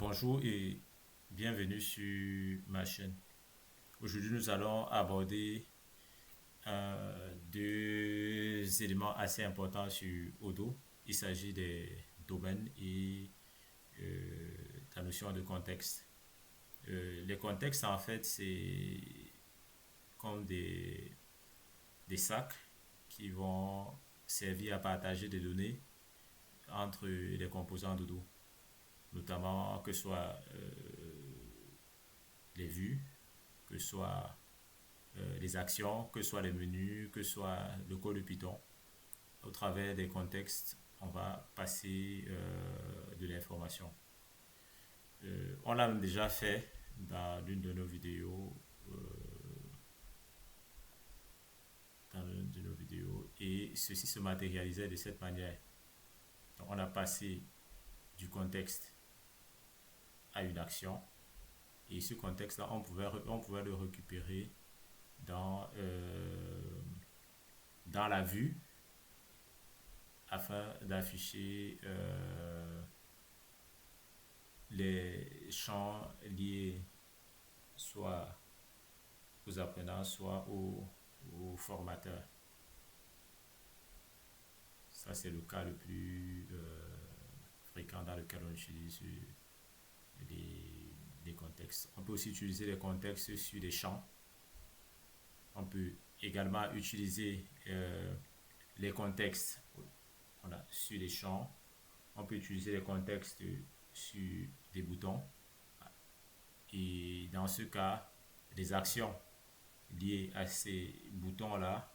Bonjour et bienvenue sur ma chaîne. Aujourd'hui, nous allons aborder deux éléments assez importants sur Odo. Il s'agit des domaines et la notion de contexte. Les contextes, en fait, c'est comme des sacs qui vont servir à partager des données entre les composants d'Odo, notamment que ce soit les vues, que ce soit les actions, que ce soit les menus, que ce soit le code de Python. Au travers des contextes, on va passer de l'information. On l'a déjà fait dans l'une de nos vidéos, euh, et ceci se matérialisait de cette manière. Donc, on a passé du contexte à une action et ce contexte-là, on pouvait le récupérer dans la vue afin d'afficher les champs liés soit aux apprenants, soit aux formateurs. Ça, c'est le cas le plus fréquent dans lequel on utilise les contextes. On peut aussi utiliser les contextes sur des champs. On peut également utiliser les contextes sur les champs. On peut utiliser les contextes sur des boutons. Et dans ce cas, les actions liées à ces boutons-là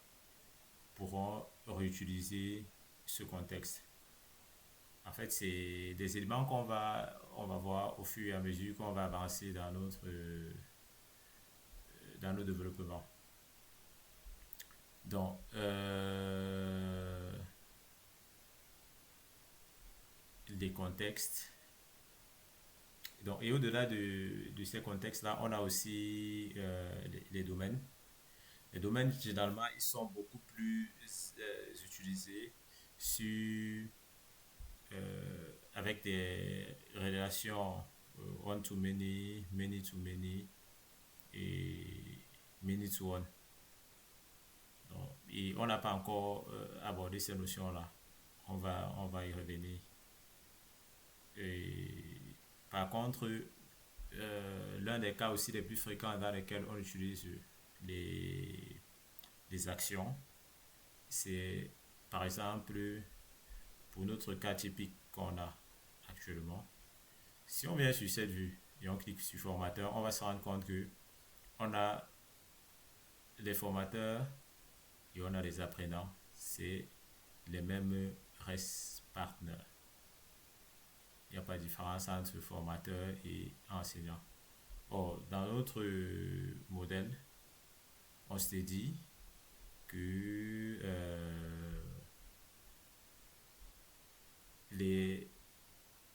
pourront réutiliser ce contexte. En fait, c'est des éléments on va voir au fur et à mesure qu'on va avancer dans nos développements. Donc, les contextes. Donc, et au-delà de ces contextes-là, on a aussi les domaines. Les domaines, généralement, ils sont beaucoup plus utilisés sur, avec des relations one to many to many et many to one. Donc, et on n'a pas encore abordé ces notions-là. On va y revenir. Et, par contre, l'un des cas aussi les plus fréquents dans lesquels on utilise les, les actions, c'est par exemple pour notre cas typique qu'on a actuellement. Si on vient sur cette vue et on clique sur formateur, on va se rendre compte que on a les formateurs et on a les apprenants. C'est les mêmes REST partners. Il n'y a pas de différence entre formateur et enseignant. Or, dans notre modèle, on s'est dit que les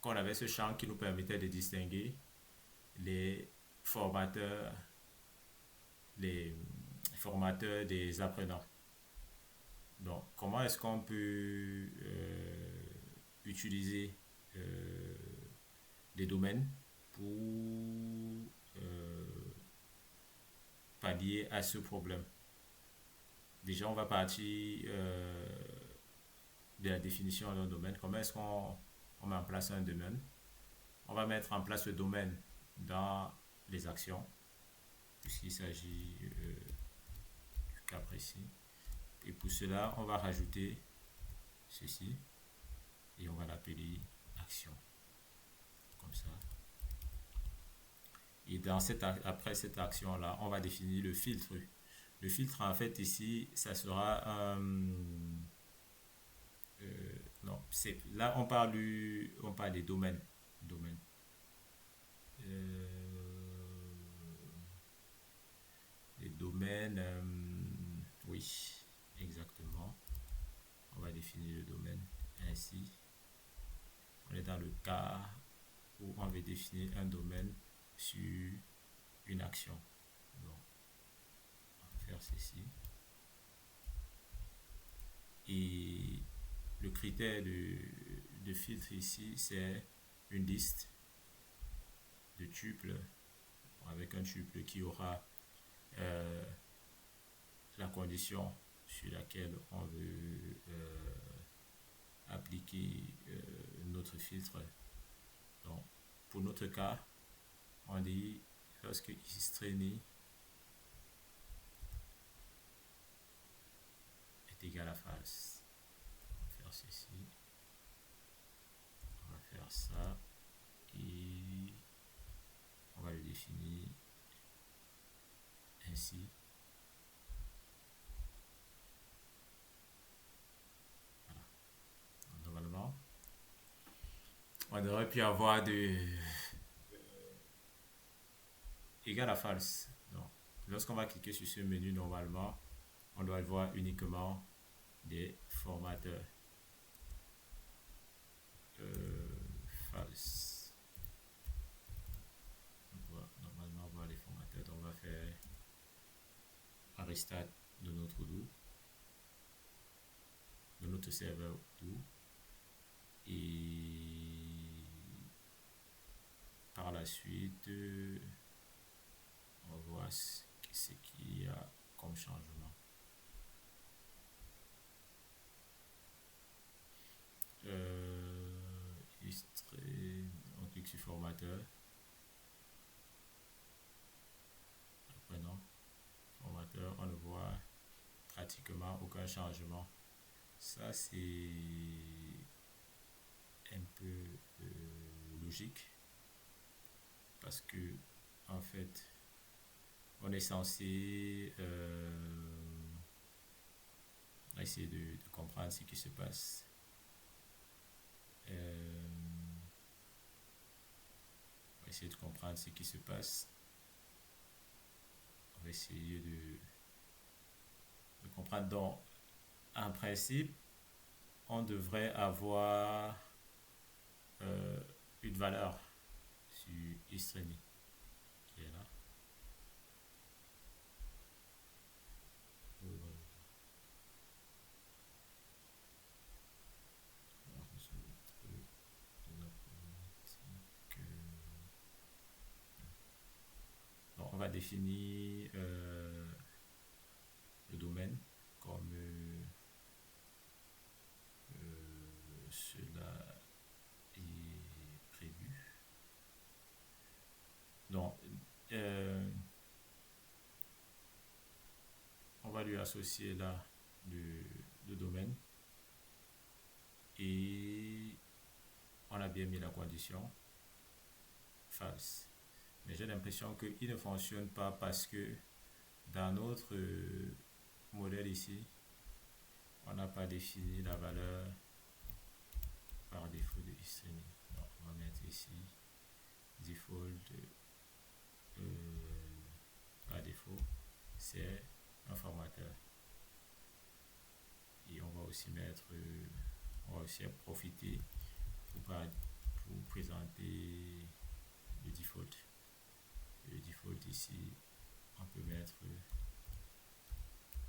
qu'on avait ce champ qui nous permettait de distinguer les formateurs, les formateurs des apprenants. Donc, comment est-ce qu'on peut utiliser euh, les domaines pour pallier à ce problème? Déjà, on va partir de la définition d'un domaine. Comment est-ce qu'on met en place un domaine? On va mettre en place le domaine dans les actions, puisqu'il s'agit du cas précis. Et pour cela, on va rajouter ceci et on va l'appeler action. Comme ça. Et après cette action-là, on va définir le filtre. Le filtre, en fait, ici, ça sera non, là, on parle des domaines. Domaines. Euh, les domaines, oui, exactement. On va définir le domaine ainsi. On est dans le cas où on veut définir un domaine sur une action. Donc, on va faire ceci. Et le critère de filtre ici, c'est une liste. de tuple, avec un tuple qui aura euh, la condition sur laquelle on veut appliquer notre filtre. Donc, pour notre cas, on dit lorsque istreni est égal à false. On va faire ceci. On va faire ça. Et on va le définir ainsi. Voilà. Donc, normalement, on aurait pu avoir de égal à false. Donc, lorsqu'on va cliquer sur ce menu, normalement, on doit voir uniquement des formateurs. False. On doit normalement voir les formateurs. Donc, on va faire un restart de notre do, de notre serveur do, et par la suite on voit ce qu'il y a comme changement. On clique sur formateur, après non, formateur, on ne voit pratiquement aucun changement. Ça c'est un peu logique, parce que en fait on est censé essayer de comprendre ce qui se passe. On va essayer de comprendre ce qui se passe. On va essayer de comprendre. Donc, en principe, on devrait avoir une valeur sur istreni qui est là. Donc, on va définir le domaine comme cela est prévu. Donc, on va lui associer là le domaine, et on a bien mis la condition false. Mais j'ai l'impression qu'il ne fonctionne pas parce que dans notre modèle ici, on n'a pas défini la valeur par défaut de istreni. Donc, on va mettre ici default par défaut, c'est un formateur. Et on va aussi mettre, on va aussi profiter pour présenter le default. Le default ici, on peut mettre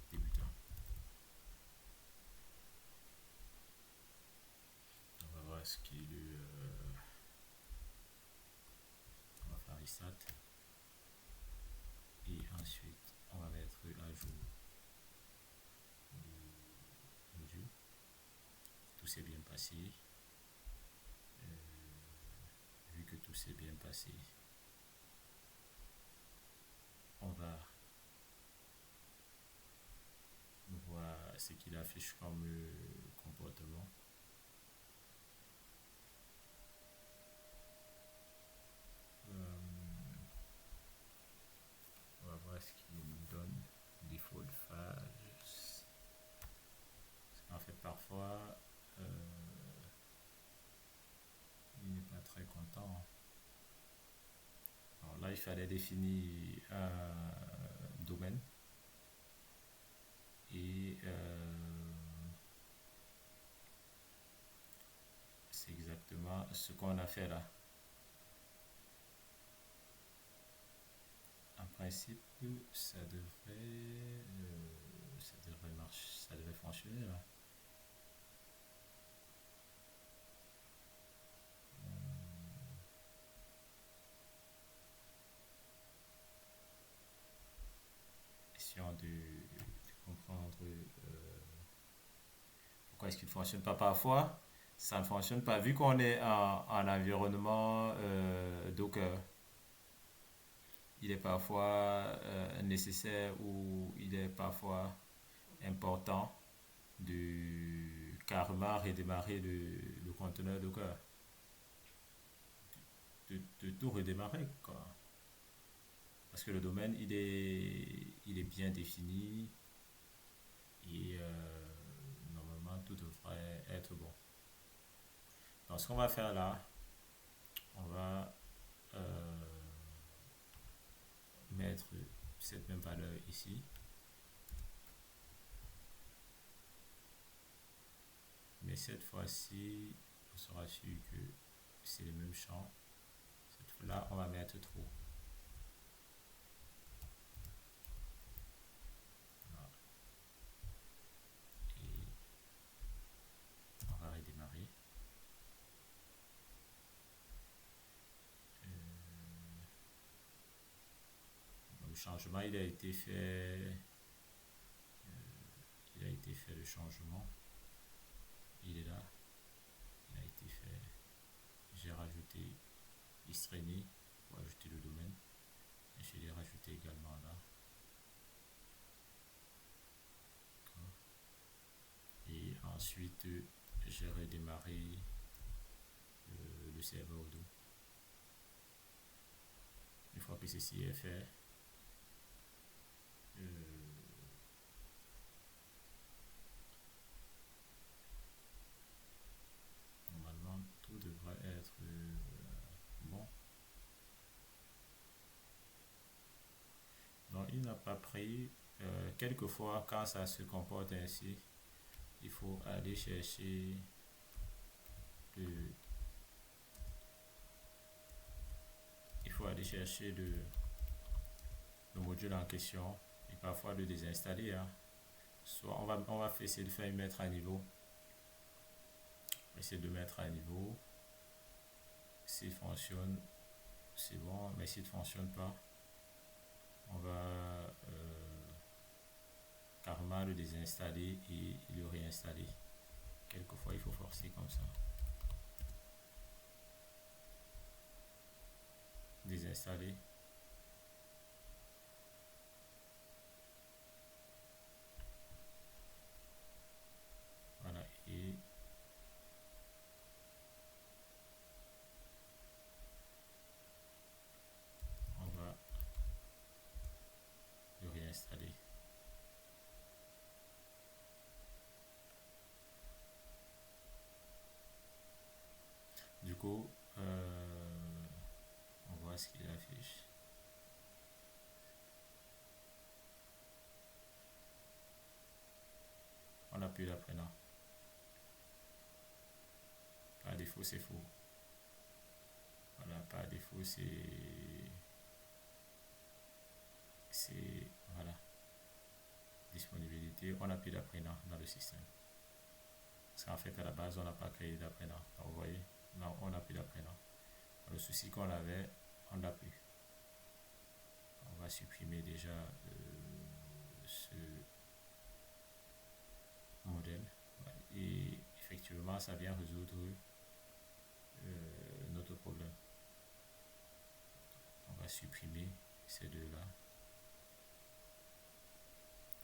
débutant. On va voir ce qui est le. On va faire restart. Et ensuite, on va mettre à jour module. Tout s'est bien passé. Vu que tout s'est bien passé, on va voir ce qu'il affiche comme comportement. On va voir ce qu'il nous donne. Default false. En fait, parfois, il n'est pas très content. Alors là, il fallait définir un domaine. Et c'est exactement ce qu'on a fait là. En principe, ça devrait marcher, ça devrait fonctionner là. question de comprendre pourquoi est-ce qu'il ne fonctionne pas parfois. Ça ne fonctionne pas. Vu qu'on est en environnement Docker, il est parfois nécessaire ou il est parfois important de carrément redémarrer le conteneur Docker. De tout redémarrer, quoi. Parce que le domaine, il est bien défini et normalement, tout devrait être bon. Donc, ce qu'on va faire là, on va mettre cette même valeur ici. Mais cette fois-ci, on sera sûr que c'est le même champ. Cette fois-là, on va mettre trop. Voilà. Et on va redémarrer. Le changement, il a été fait. Il a été fait le changement. Il est là. Il a été fait. J'ai rajouté Istreni pour ajouter le domaine. Et je l'ai rajouté également là. Et ensuite, j'ai redémarré le serveur Odoo. Une fois que ceci est fait, normalement tout devrait être bon. Non, il n'a pas pris. Quelquefois, quand ça se comporte ainsi, il faut aller chercher le, il faut aller chercher le module en question et parfois le désinstaller. Hein. Soit on va essayer de faire une mettre à niveau. Essayer de mettre à niveau. S'il fonctionne, c'est bon, mais s'il ne fonctionne pas, on va carrément le désinstaller et le réinstaller. Quelquefois, il faut forcer comme ça. Désinstaller. Voilà, et on va le réinstaller. Du coup, on voit ce qu'il affiche. On appuie l'apprenant. Par défaut, c'est faux. Voilà, par défaut, voilà, disponibilité. On appuie l'apprenant dans le système. Parce qu'en fait, à la base, on n'a pas créé d'apprenant. Donc, vous voyez, non, on appuie l'apprenant. Le souci qu'on avait, on l'a plus. On va supprimer déjà ce modèle. Et effectivement, ça vient résoudre notre problème. On va supprimer ces deux-là.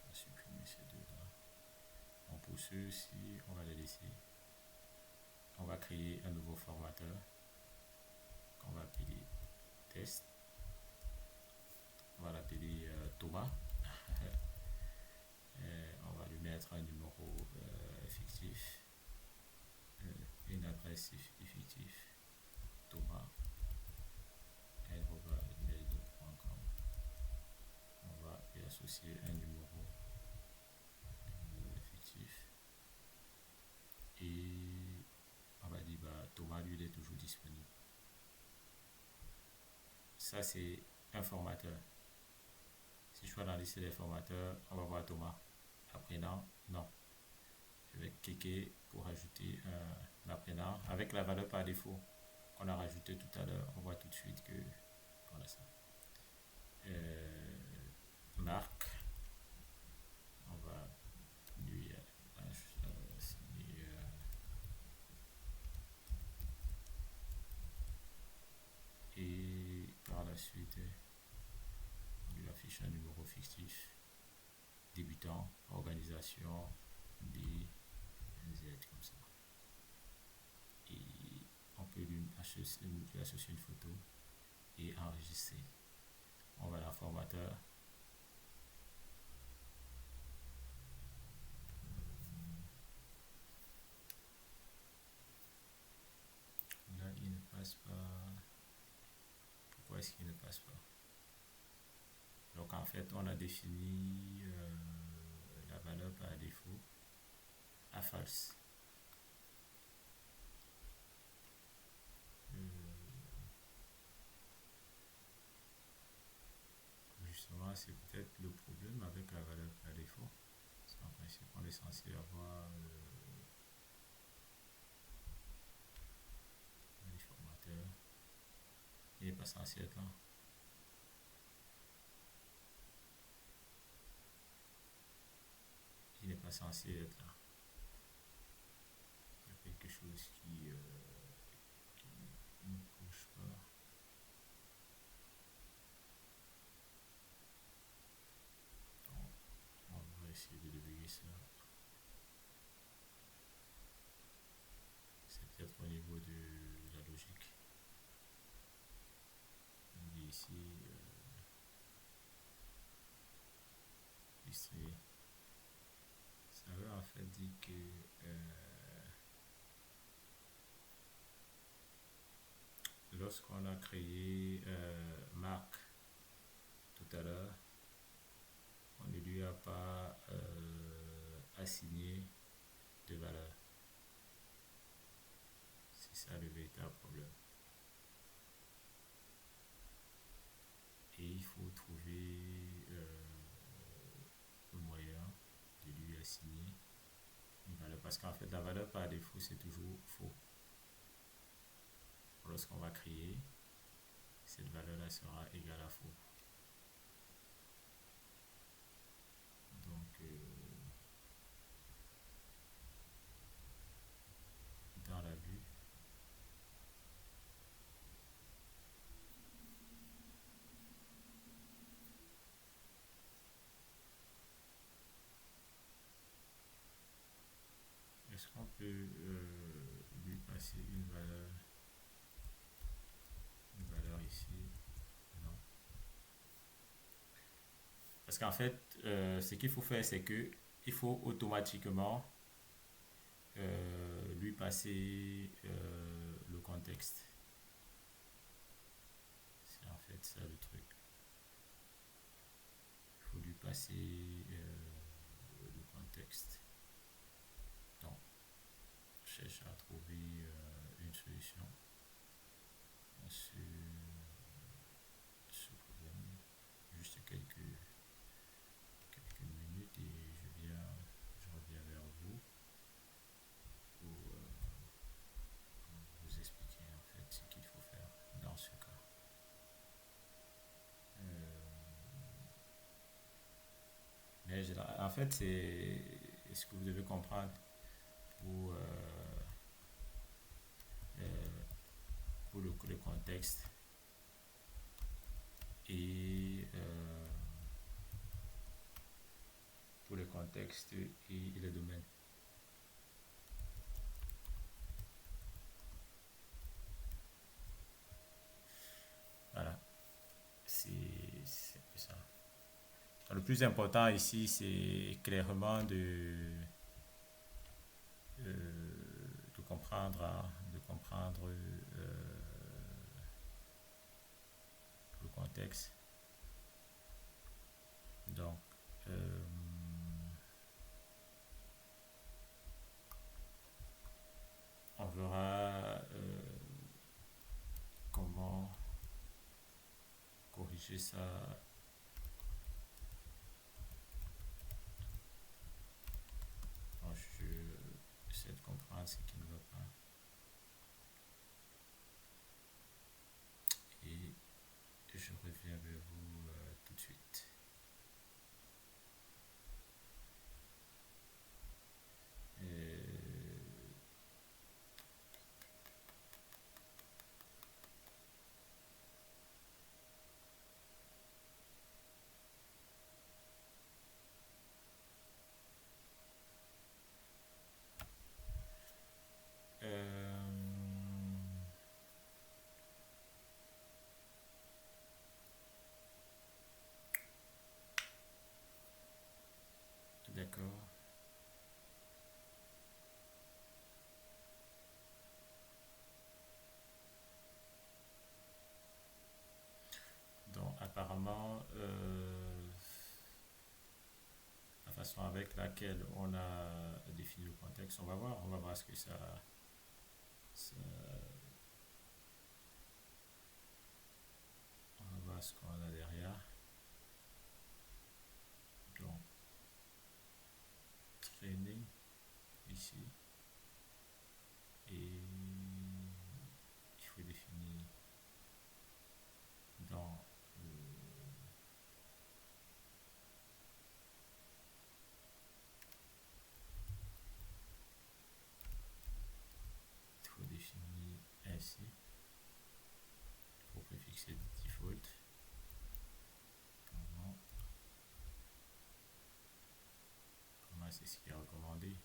On va supprimer ces deux-là. Donc pour ceux-ci, on va les laisser. On va créer un nouveau formateur qu'on va appeler test. On va l'appeler Thomas. On va lui mettre un numéro fictif, une adresse fictive, thomas@gmail.com. On va y associer un numéro fictif et on va dire Thomas lui il est toujours disponible. Ça c'est un formateur. Si je vois dans la liste des formateurs, on va voir Thomas. Apprenant, non. Je vais cliquer pour ajouter un apprenant avec la valeur par défaut qu'on a rajouté tout à l'heure. On voit tout de suite que voilà ça. Marc, suite, on lui affiche un numéro fictif, débutant, organisation, B, Z, comme ça. Et on peut lui associer une photo et enregistrer. On va dans formateur. Là, il ne passe pas. Pourquoi est-ce qu'il ne passe pas? Donc, en fait, on a défini la valeur par défaut à false. Justement, c'est peut-être le problème avec la valeur par défaut. Parce qu'en principe, on est censé avoir les formateurs. Il n'est pas censé être là. Il n'est pas censé être là. Il y a quelque chose qui ne bouge pas. Donc, on va essayer de débugger ça. C'est peut-être au niveau de la logique. On dit ici distribuer. Ça veut en fait dire que lorsqu'on a créé Marc tout à l'heure, on ne lui a pas assigné de valeur. C'est ça le véritable problème. Et il faut trouver le moyen de lui assigner une valeur. Parce qu'en fait, la valeur par défaut, c'est toujours faux. Lorsqu'on va créer, cette valeur-là sera égale à faux. Donc, dans la vue, est-ce qu'on peut lui passer une valeur ici? Non. Parce qu'en fait, ce qu'il faut faire, c'est que il faut automatiquement lui passer le contexte. C'est en fait ça le truc. Il faut lui passer le contexte. Donc, je cherche à trouver une solution à ce problème. Juste quelques minutes et je reviens vers vous pour vous expliquer en fait ce qu'il faut faire dans ce cas. Mais en fait, c'est ce que vous devez comprendre pour, pour le contexte et pour le contexte et le domaine. Voilà, c'est ça. Le plus important ici, c'est clairement de comprendre le contexte. Donc, on verra comment corriger ça. Donc, je essaie de comprendre ce qui ne va pas. Et je reviens vers vous tout de suite. apparemment, la façon avec laquelle on a défini le contexte, on va voir ce que ça- on va voir ce qu'on a derrière. Donc, training ici, et il faut définir dans il faut définir ainsi, il faut préfixer default. Comment c'est ce qui est recommandé, il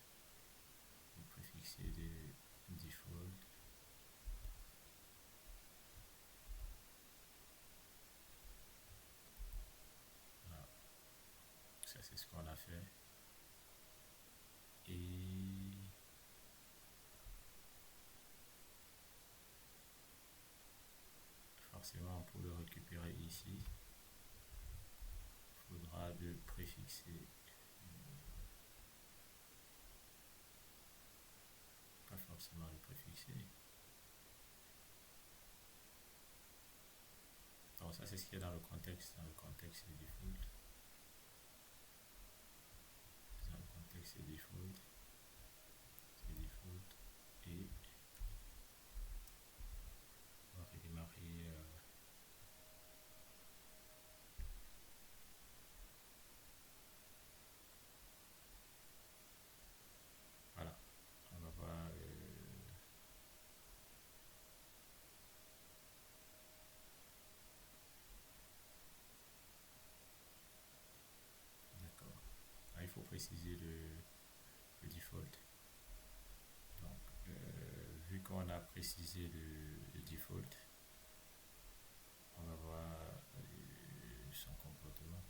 faut préfixer de default. Voilà. Ça c'est ce qu'on a fait. Et forcément pour le récupérer ici, il faudra le préfixer, pas forcément le préfixer. Donc ça c'est ce qu'il y a dans le contexte. Dans le contexte c'est default. Dans le contexte c'est default. C'est default. Et on va redémarrer. Voilà. On va voir. D'accord. Ah, il faut préciser le default. Donc, vu qu'on a précisé le default, on va voir son comportement.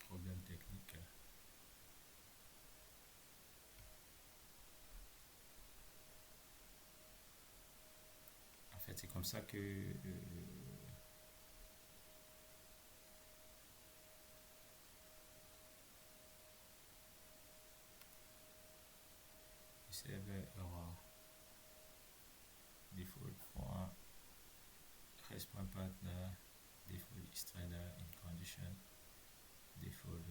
Problème technique. En fait, c'est comme ça que server error default.rest.partner default is trainer in condition default.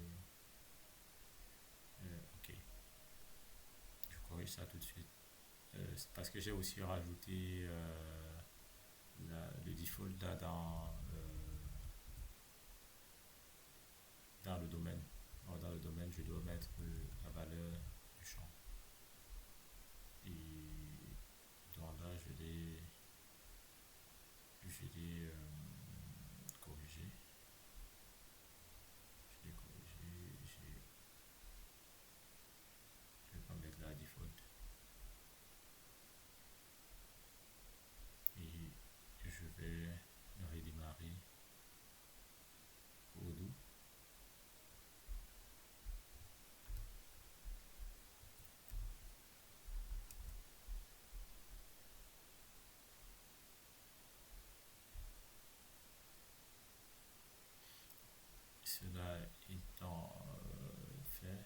Ok, je corrige ça tout de suite. C'est parce que j'ai aussi rajouté le default là dans le domaine. Alors, dans le domaine, je dois mettre la valeur du champ. Et donc là, je l'ai corrigé. Je l'ai corrigé. Je vais pas mettre la default. Et je vais redémarrer Odoo. Cela étant fait,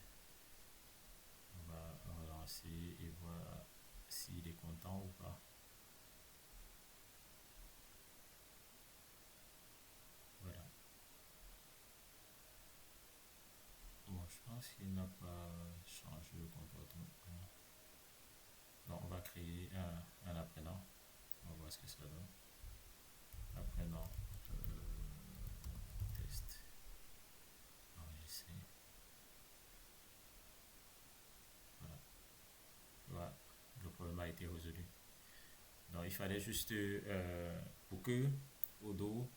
on va relancer et voir s'il est content ou pas. Voilà. Bon, je pense qu'il n'a pas changé le comportement. Non, on va créer un apprenant. On va voir ce que ça donne. Apprenant test enregistré. Voilà. Voilà. Le problème a été résolu. Donc il fallait juste pour que Odoo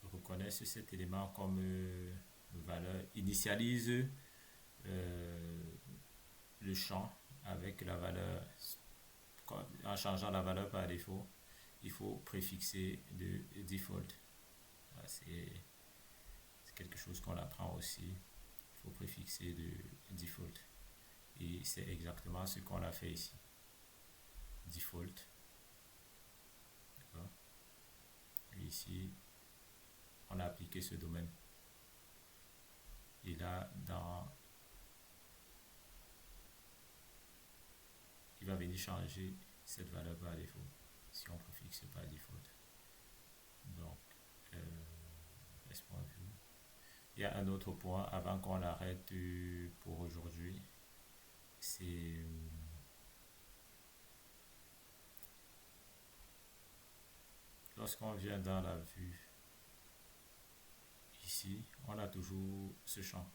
reconnaisse cet élément comme valeur, initialise le champ avec la valeur, en changeant la valeur par défaut, il faut préfixer le default. C'est c'est quelque chose qu'on apprend aussi. Il faut préfixer de default. Et c'est exactement ce qu'on a fait ici. Default. D'accord. Et ici, on a appliqué ce domaine. Et là, il va venir changer cette valeur par défaut si on préfixe par default. Donc, S.view. Il y a un autre point avant qu'on arrête pour aujourd'hui. C'est lorsqu'on vient dans la vue ici, on a toujours ce champ.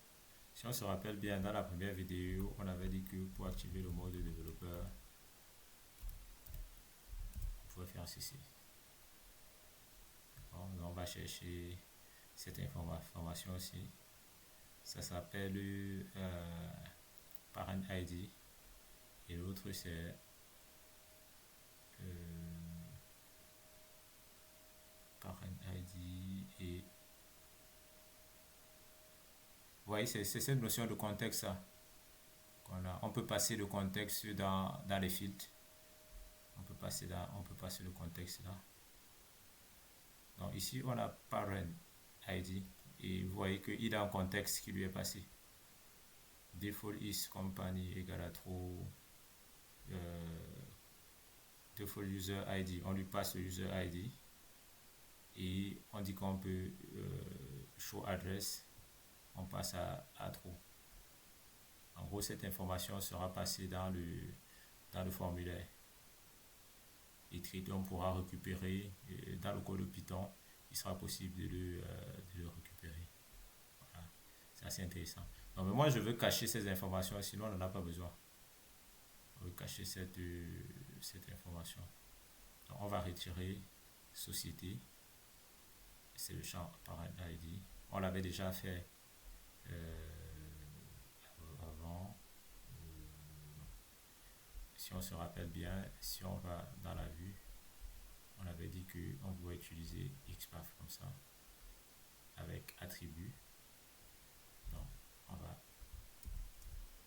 Si on se rappelle bien, dans la première vidéo, on avait dit que pour activer le mode de développeur, on pouvait faire ceci. On va chercher cette information aussi. Ça s'appelle parent ID. Et l'autre c'est parent ID et vous voyez, c'est cette notion de contexte ça. On peut passer le contexte dans les filtres. On peut passer le contexte là. Donc ici on a parent ID et vous voyez qu'il a un contexte qui lui est passé. Default is company égale à true. Default user ID, on lui passe le user ID et on dit qu'on peut show address, on passe à true. En gros, cette information sera passée dans le formulaire. Et on pourra récupérer dans le code de Python, il sera possible de le récupérer. Voilà. C'est assez intéressant. Donc, mais moi, je veux cacher ces informations, sinon on n'en a pas besoin. On veut cacher cette information. Donc, on va retirer société. C'est le champ parent ID. On l'avait déjà fait avant. Si on se rappelle bien, si on va dans la vue, on avait dit qu'on pouvait utiliser XPath comme ça, avec attribut. Donc, on va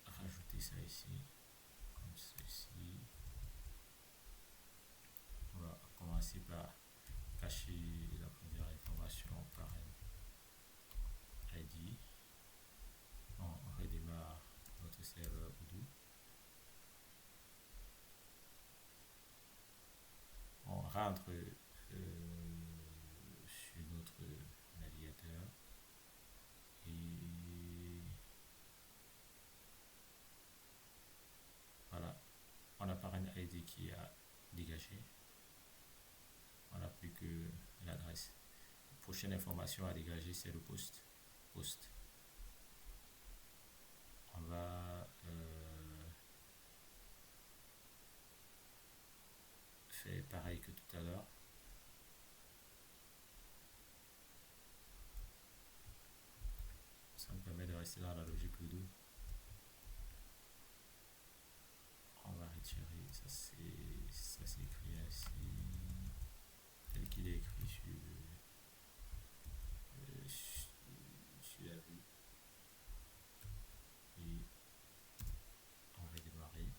rajouter ça ici, comme ceci. On va commencer par cacher la première information par ID. On redémarre notre serveur Odoo. On rentre sur notre navigateur et voilà, on a parent ID qui a dégagé. On n'a plus que l'adresse. La prochaine information à dégager, c'est le post. On va faire pareil que tout à l'heure. Ça me permet de rester dans la logique Odoo. On va retirer, ça s'écrit ainsi, tel qu'il est écrit sur la vue. Et on va démarrer.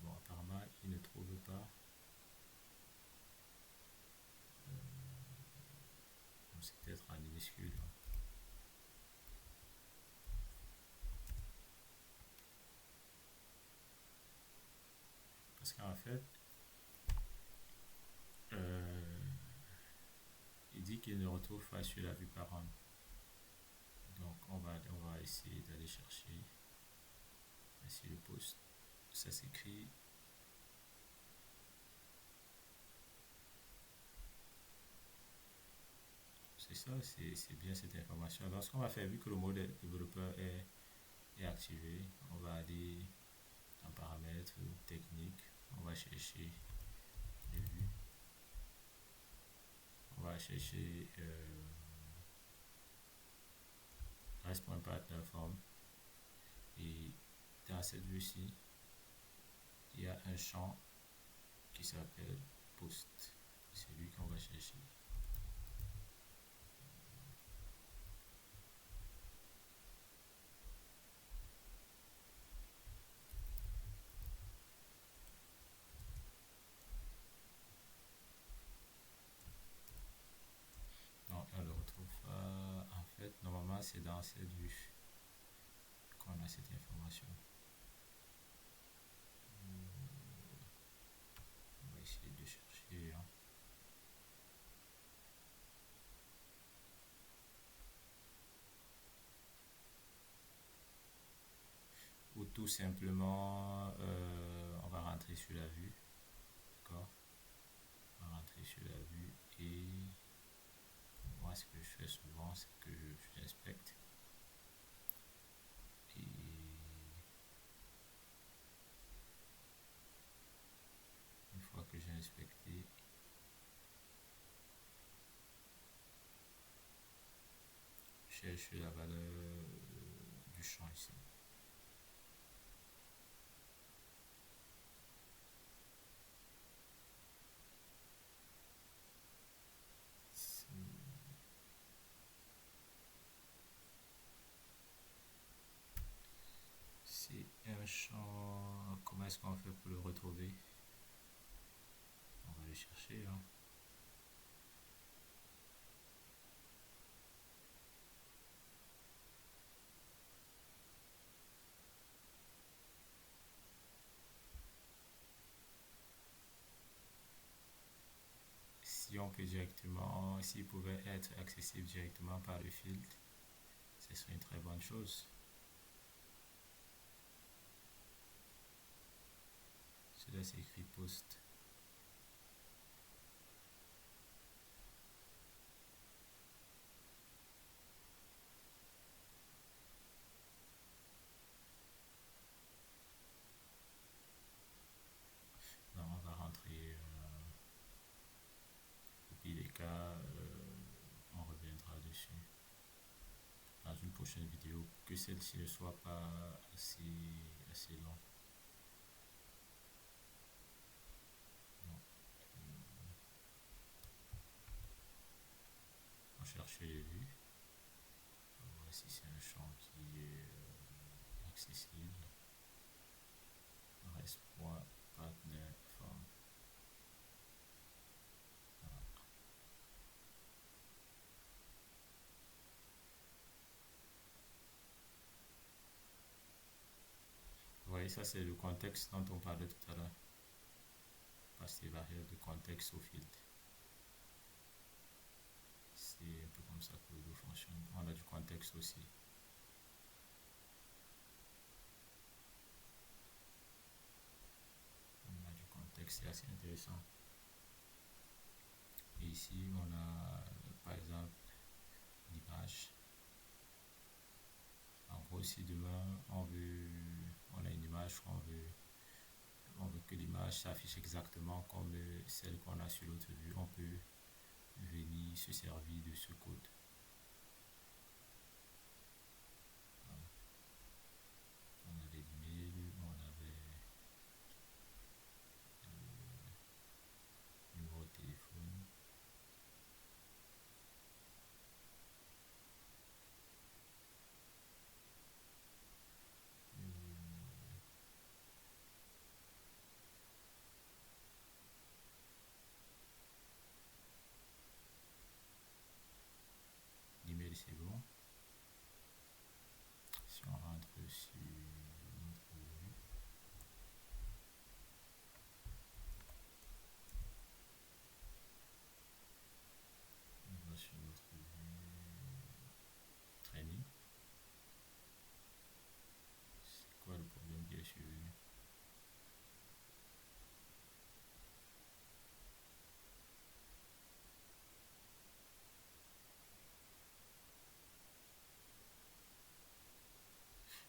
Bon, apparemment, il ne trouve pas. C'est peut-être un minuscule. Parce qu'en fait, il dit qu'il ne retrouve pas sur la vue parent. Donc on va essayer d'aller chercher ici le post. Ça s'écrit c'est ça, c'est bien cette information. Donc ce qu'on va faire, vu que le mode développeur est activé, on va aller en paramètres techniques, on va chercher les vues, on va chercher REST.partner form et dans cette vue-ci, il y a un champ qui s'appelle post. C'est lui qu'on va chercher. Non, on le retrouve pas. En fait, normalement, c'est dans cette vue qu'on a cette information. On va essayer de chercher, hein. Ou tout simplement, on va rentrer sur la vue. D'accord? On va rentrer sur la vue et moi, ce que je fais souvent, c'est que j'inspecte. Et une fois que j'ai inspecté, je cherche la valeur du champ ici. C'est un champ. Comment est-ce qu'on fait pour le retrouver? On va le chercher, hein. Si on peut directement, s'il pouvait être accessible directement par le filtre, ce serait une très bonne chose. Cela s'écrit post. Non, on va rentrer au pire des cas, on reviendra dessus dans une prochaine vidéo pour que celle-ci ne soit pas assez longue. On cherche les vues. On va voir si c'est un champ qui est accessible. Rest.partner form. Voilà. Vous voyez, ça c'est le contexte dont on parlait tout à l'heure. Passer variable de contexte au filtre. C'est un peu comme ça que Odoo fonctionne. On a du contexte aussi. On a du contexte, c'est assez intéressant. Et ici, on a par exemple l'image. En gros, si demain on a une image on veut que l'image s'affiche exactement comme celle qu'on a sur l'autre vue, on peut venir se servir de ce code. Voilà. On avait l'email, on avait le numéro de téléphone. L'email c'est bon. Si on rentre sur notre vue, on va sur notre vue training. C'est quoi le problème qui est survenu?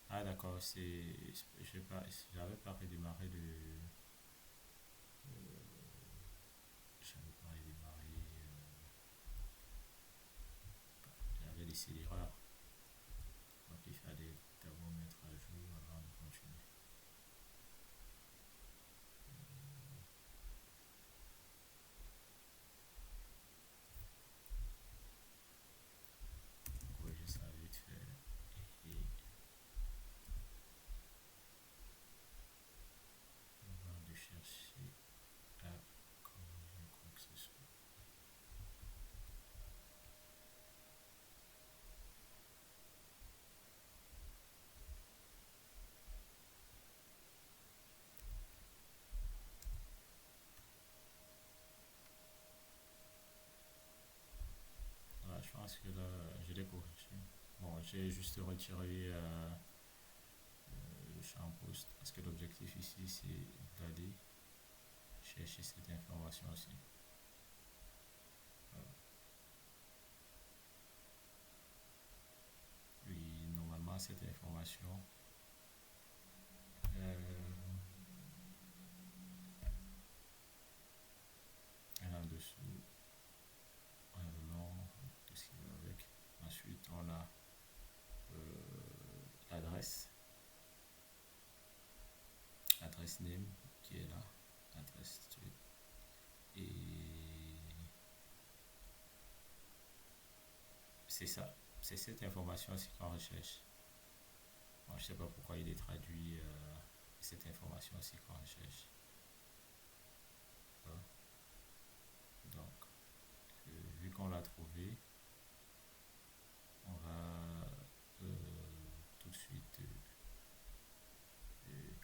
Ah d'accord, j'avais pas redémarré j'avais pas redémarré, j'avais laissé l'erreur. Donc il fallait d'abord mettre à jour avant de continuer. pense que là, je l'ai corrigé. Bon, j'ai juste retiré le champ post parce que l'objectif ici, c'est d'aller chercher cette information aussi. Voilà. Oui, normalement, cette information, euh, elle est en dessous. On a le nom, tout ce qui va avec. Ensuite, on a l'adresse, l'adresse name qui est là, l'adresse street. Et c'est ça, c'est cette information aussi qu'on recherche. Bon, je ne sais pas pourquoi il est traduit cette information aussi qu'on recherche. Voilà. Donc, vu qu'on l'a trouvé, on va tout de suite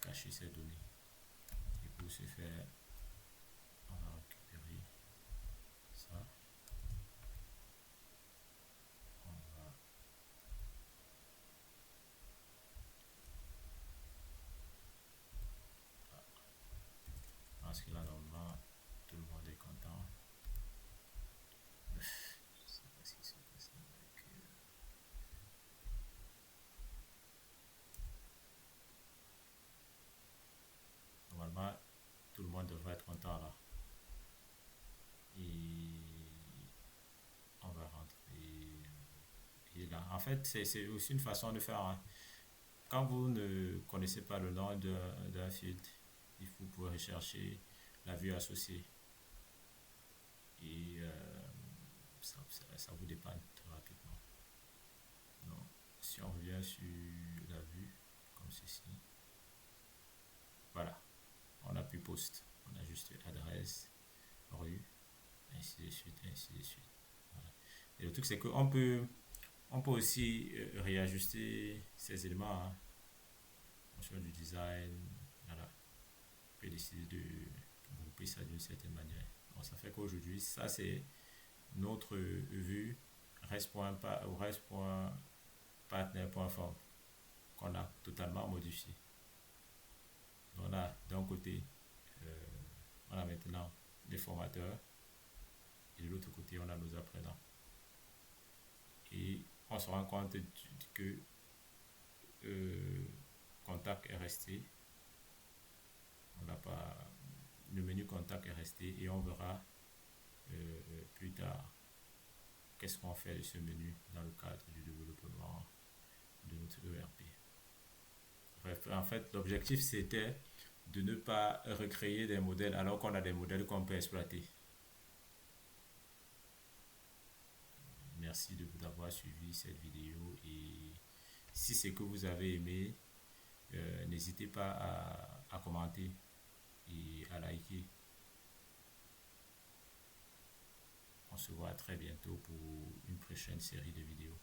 cacher ces données. Et pour ce faire, on va récupérer ça. On va parce que là, normalement, tout le monde est content. Je ne sais pas ce qui se passe avec. Normalement, tout le monde devrait être content là. Et on va rentrer. Et là, en fait, c'est aussi une façon de faire. Hein. Quand vous ne connaissez pas le nom d'un field, il faut pouvoir rechercher la vue associée. Et ça vous dépanne très rapidement. Donc, si on revient sur la vue, comme ceci, voilà, on n'a plus post, on a juste adresse, rue, ainsi de suite, ainsi de suite. Voilà. Et le truc, c'est on peut aussi réajuster ces éléments, hein, en fonction du design, voilà. On peut décider de grouper ça d'une certaine manière. Donc, ça fait qu'aujourd'hui, ça c'est notre vue rest.partner.form qu'on a totalement modifié. Donc là, d'un côté, euh, on a maintenant les formateurs et de l'autre côté, on a nos apprenants. Et on se rend compte que contact est resté. On n'a pas, le menu contact est resté et on verra plus tard qu'est-ce qu'on fait de ce menu dans le cadre du développement de notre ERP. Bref, en fait, l'objectif c'était de ne pas recréer des modèles alors qu'on a des modèles qu'on peut exploiter. Merci de vous avoir suivi cette vidéo et si c'est que vous avez aimé, n'hésitez pas à commenter et à liker. On se voit très bientôt pour une prochaine série de vidéos.